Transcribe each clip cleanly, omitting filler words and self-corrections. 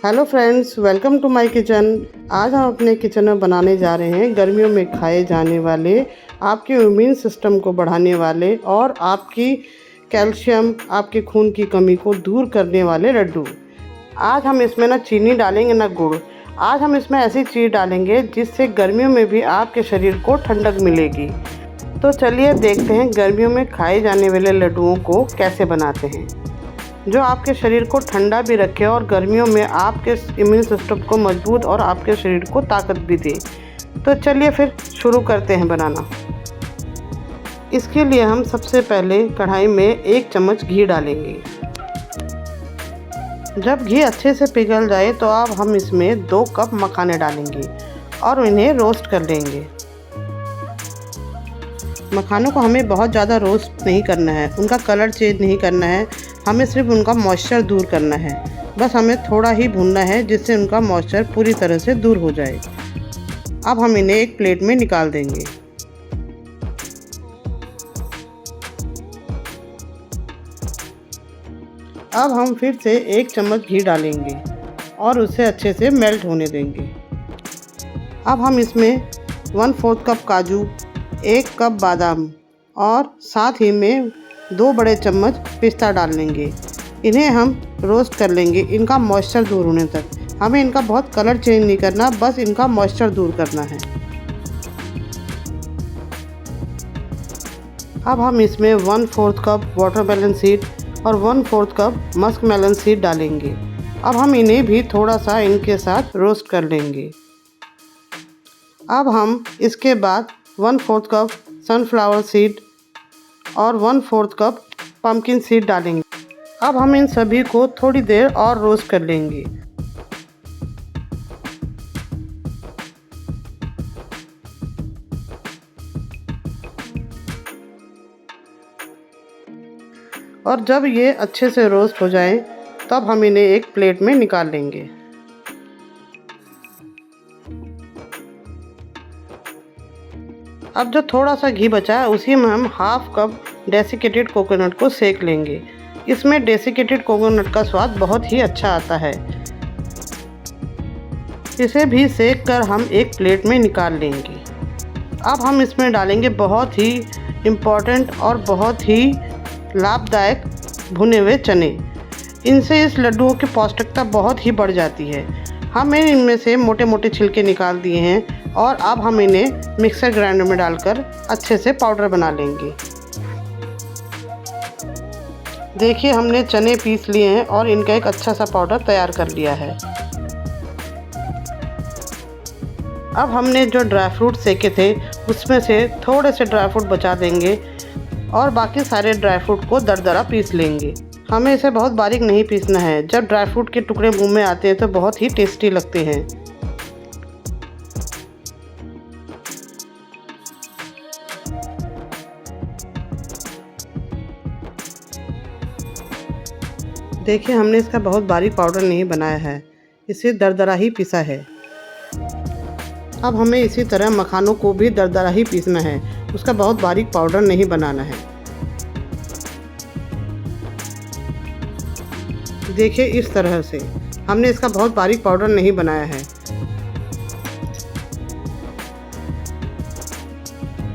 Hello friends, welcome to my kitchen. आज हम अपने किचन में बनाने जा रहे हैं गर्मियों में खाए जाने वाले, आपके इम्यून सिस्टम को बढ़ाने वाले और आपकी कैल्शियम, आपके खून की कमी को दूर करने वाले लड्डू। आज हम इसमें ना चीनी डालेंगे ना गुड़। आज हम इसमें ऐसी चीज़ डालेंगे जिससे गर्मियों में भी आपके शरीर को ठंडक मिलेगी। तो चलिए देखते हैं गर्मियों में खाए जाने वाले लड्डुओं को कैसे बनाते हैं, जो आपके शरीर को ठंडा भी रखे और गर्मियों में आपके इम्यून सिस्टम को मजबूत और आपके शरीर को ताकत भी दे। तो चलिए फिर शुरू करते हैं बनाना। इसके लिए हम सबसे पहले कढ़ाई में 1 चम्मच घी डालेंगे। जब घी अच्छे से पिघल जाए तो अब हम इसमें 2 कप मखाने डालेंगे और इन्हें रोस्ट कर लेंगे। मखानों को हमें बहुत ज़्यादा रोस्ट नहीं करना है, उनका कलर चेंज नहीं करना है, हमें सिर्फ उनका मॉइस्चर दूर करना है। बस हमें थोड़ा ही भूनना है जिससे उनका मॉइस्चर पूरी तरह से दूर हो जाए। अब हम इन्हें एक प्लेट में निकाल देंगे। अब हम फिर से 1 चम्मच घी डालेंगे और उसे अच्छे से मेल्ट होने देंगे। अब हम इसमें 1/4 कप काजू, 1 कप बादाम और साथ ही में 2 बड़े चम्मच पिस्ता डाल लेंगे। इन्हें हम रोस्ट कर लेंगे इनका मॉइस्चर दूर होने तक। हमें इनका बहुत कलर चेंज नहीं करना, बस इनका मॉइस्चर दूर करना है। अब हम इसमें 1/4 कप वाटरमेलन सीड और 1/4 कप मस्क मेलन सीड डालेंगे। अब हम इन्हें भी थोड़ा सा इनके साथ रोस्ट कर लेंगे। अब हम इसके बाद 1/4 कप सनफ्लावर सीड और 1/4 कप पम्पकिन सीड डालेंगे। अब हम इन सभी को थोड़ी देर और रोस्ट कर लेंगे। और जब ये अच्छे से रोस्ट हो जाएं, तब हम इन्हें एक प्लेट में निकाल लेंगे। अब जो थोड़ा सा घी बचा है उसी में हम 1/2 कप डेसिकेटेड कोकोनट को सेक लेंगे। इसमें डेसिकेटेड कोकोनट का स्वाद बहुत ही अच्छा आता है। इसे भी सेक कर हम एक प्लेट में निकाल लेंगे। अब हम इसमें डालेंगे बहुत ही इम्पॉर्टेंट और बहुत ही लाभदायक भुने हुए चने। इनसे इस लड्डुओं की पौष्टिकता बहुत ही बढ़ जाती है। हमने इनमें से मोटे मोटे छिलके निकाल दिए हैं और अब हम इन्हें मिक्सर ग्राइंडर में डालकर अच्छे से पाउडर बना लेंगे। देखिए, हमने चने पीस लिए हैं और इनका एक अच्छा सा पाउडर तैयार कर लिया है। अब हमने जो ड्राई फ्रूट सेके थे उसमें से थोड़े से ड्राई फ्रूट बचा देंगे और बाकी सारे ड्राई फ्रूट को दरदरा पीस लेंगे। हमें इसे बहुत बारीक नहीं पीसना है। जब ड्राई फ्रूट के टुकड़े मुंह में आते हैं तो बहुत ही टेस्टी लगते हैं। देखिए, हमने इसका बहुत बारीक पाउडर नहीं बनाया है, इसे दरदरा ही पीसा है। अब हमें इसी तरह मखानों को भी दरदरा ही पीसना है, उसका बहुत बारीक पाउडर नहीं बनाना है। देखिए, इस तरह से हमने इसका बहुत बारीक पाउडर नहीं बनाया है।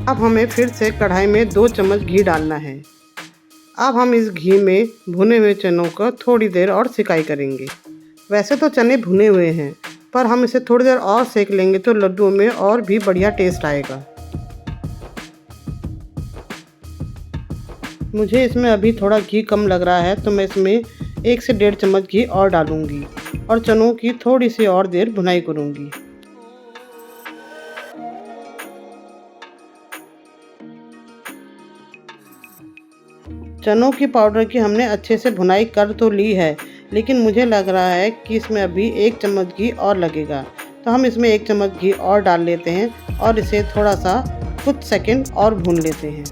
अब हमें फिर से कढ़ाई में 2 चम्मच घी डालना है। अब हम इस घी में भुने हुए चनों का थोड़ी देर और सिकाई करेंगे। वैसे तो चने भुने हुए हैं, पर हम इसे थोड़ी देर और सेक लेंगे तो लड्डुओं में और भी बढ़िया टेस्ट आएगा। मुझे इसमें अभी थोड़ा घी कम लग रहा है तो मैं इसमें 1 से 1.5 चम्मच घी और डालूंगी और चनों की थोड़ी सी और देर भुनाई करूंगी। चनों की पाउडर की हमने अच्छे से भुनाई कर तो ली है, लेकिन मुझे लग रहा है कि इसमें अभी 1 चम्मच घी और लगेगा, तो हम इसमें 1 चम्मच घी और डाल लेते हैं और इसे थोड़ा सा कुछ सेकंड और भून लेते हैं।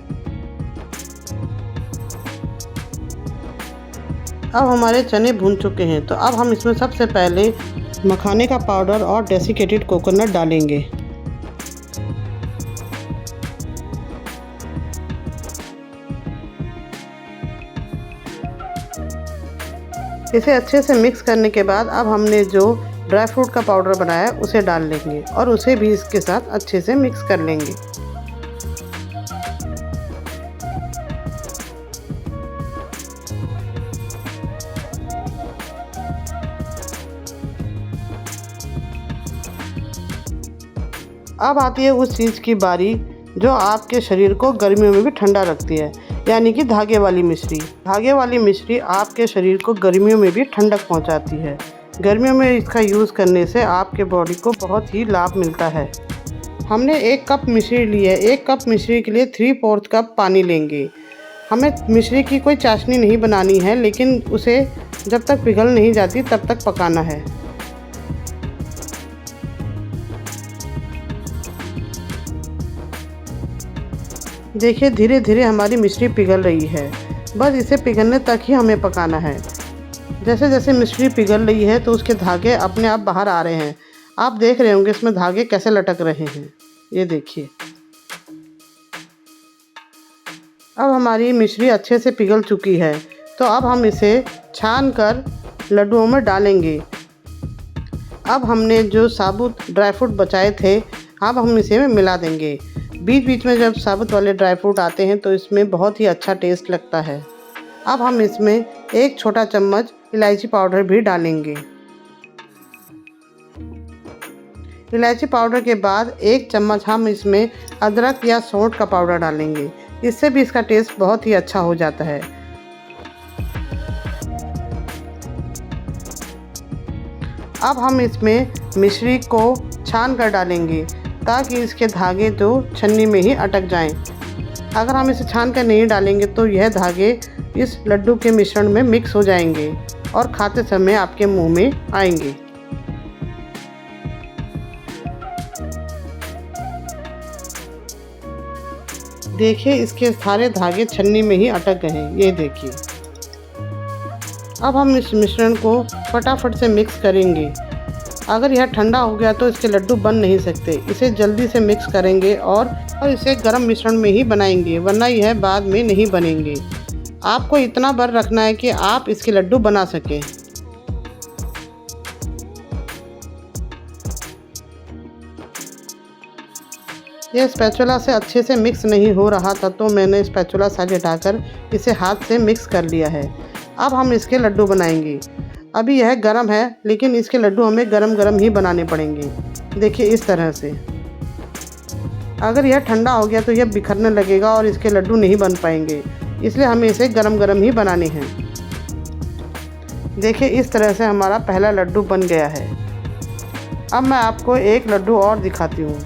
अब हमारे चने भून चुके हैं, तो अब हम इसमें सबसे पहले मखाने का पाउडर और डेसिकेटेड कोकोनट डालेंगे। इसे अच्छे से मिक्स करने के बाद अब हमने जो ड्राई फ्रूट का पाउडर बनाया उसे डाल लेंगे और उसे भी इसके साथ अच्छे से मिक्स कर लेंगे। अब आती है उस चीज़ की बारी जो आपके शरीर को गर्मियों में भी ठंडा रखती है, यानी कि धागे वाली मिश्री। धागे वाली मिश्री आपके शरीर को गर्मियों में भी ठंडक पहुंचाती है। गर्मियों में इसका यूज़ करने से आपके बॉडी को बहुत ही लाभ मिलता है। हमने 1 कप मिश्री ली है। 1 कप मिश्री के लिए 3/4 कप पानी लेंगे। हमें मिश्री की कोई चाशनी नहीं बनानी है, लेकिन उसे जब तक पिघल नहीं जाती तब तक पकाना है। देखिए धीरे धीरे हमारी मिश्री पिघल रही है। बस इसे पिघलने तक ही हमें पकाना है। जैसे जैसे मिश्री पिघल रही है तो उसके धागे अपने आप बाहर आ रहे हैं। आप देख रहे होंगे इसमें धागे कैसे लटक रहे हैं, ये देखिए। अब हमारी मिश्री अच्छे से पिघल चुकी है, तो अब हम इसे छान कर लड्डुओं में डालेंगे। अब हमने जो साबुत ड्राई फ्रूट बचाए थे, अब हम इसे मिला देंगे। बीच बीच में जब साबुत वाले ड्राई फ्रूट आते हैं तो इसमें बहुत ही अच्छा टेस्ट लगता है। अब हम इसमें 1 छोटा चम्मच इलायची पाउडर भी डालेंगे। इलायची पाउडर के बाद 1 चम्मच हम इसमें अदरक या सौंठ का पाउडर डालेंगे। इससे भी इसका टेस्ट बहुत ही अच्छा हो जाता है। अब हम इसमें मिश्री को छान कर डालेंगे ताकि इसके धागे तो छन्नी में ही अटक जाएं। अगर हम इसे छान कर नहीं डालेंगे तो यह धागे इस लड्डू के मिश्रण में मिक्स हो जाएंगे और खाते समय आपके मुंह में आएंगे। देखिए इसके सारे धागे छन्नी में ही अटक गए हैं, ये देखिए। अब हम इस मिश्रण को फटाफट से मिक्स करेंगे। अगर यह ठंडा हो गया तो इसके लड्डू बन नहीं सकते। इसे जल्दी से मिक्स करेंगे और इसे गर्म मिश्रण में ही बनाएंगे, वरना यह बाद में नहीं बनेंगे। आपको इतना भर रखना है कि आप इसके लड्डू बना सकें। यह स्पैचुला से अच्छे से मिक्स नहीं हो रहा था, तो मैंने स्पैचुला साइड हटाकर इसे हाथ से मिक्स कर लिया है। अब हम इसके लड्डू बनाएंगे। अभी यह गरम है, लेकिन इसके लड्डू हमें गरम गरम ही बनाने पड़ेंगे। देखिए इस तरह से। अगर यह ठंडा हो गया तो यह बिखरने लगेगा और इसके लड्डू नहीं बन पाएंगे, इसलिए हमें इसे गरम गरम ही बनाने हैं। देखिए इस तरह से हमारा पहला लड्डू बन गया है। अब मैं आपको एक लड्डू और दिखाती हूँ।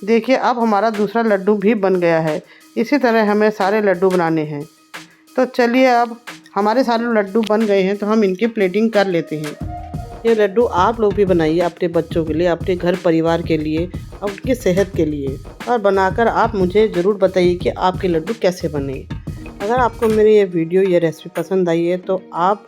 देखिए अब हमारा दूसरा लड्डू भी बन गया है। इसी तरह हमें सारे लड्डू बनाने हैं। तो चलिए अब हमारे सारे लड्डू बन गए हैं, तो हम इनकी प्लेटिंग कर लेते हैं। ये लड्डू आप लोग भी बनाइए अपने बच्चों के लिए, अपने घर परिवार के लिए और उनकी सेहत के लिए, और बनाकर आप मुझे ज़रूर बताइए कि आपके लड्डू कैसे बने। अगर आपको मेरी ये वीडियो या रेसिपी पसंद आई है तो आप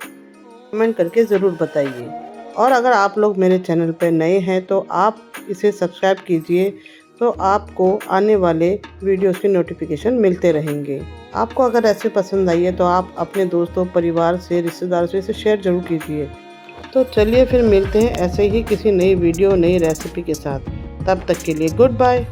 कमेंट करके ज़रूर बताइए। और अगर आप लोग मेरे चैनल पर नए हैं तो आप इसे सब्सक्राइब कीजिए, तो आपको आने वाले वीडियोस के नोटिफिकेशन मिलते रहेंगे। आपको अगर रेसिपी पसंद आई है तो आप अपने दोस्तों, परिवार से, रिश्तेदारों से इसे शेयर ज़रूर कीजिए। तो चलिए फिर मिलते हैं ऐसे ही किसी नई वीडियो, नई रेसिपी के साथ। तब तक के लिए गुड बाय।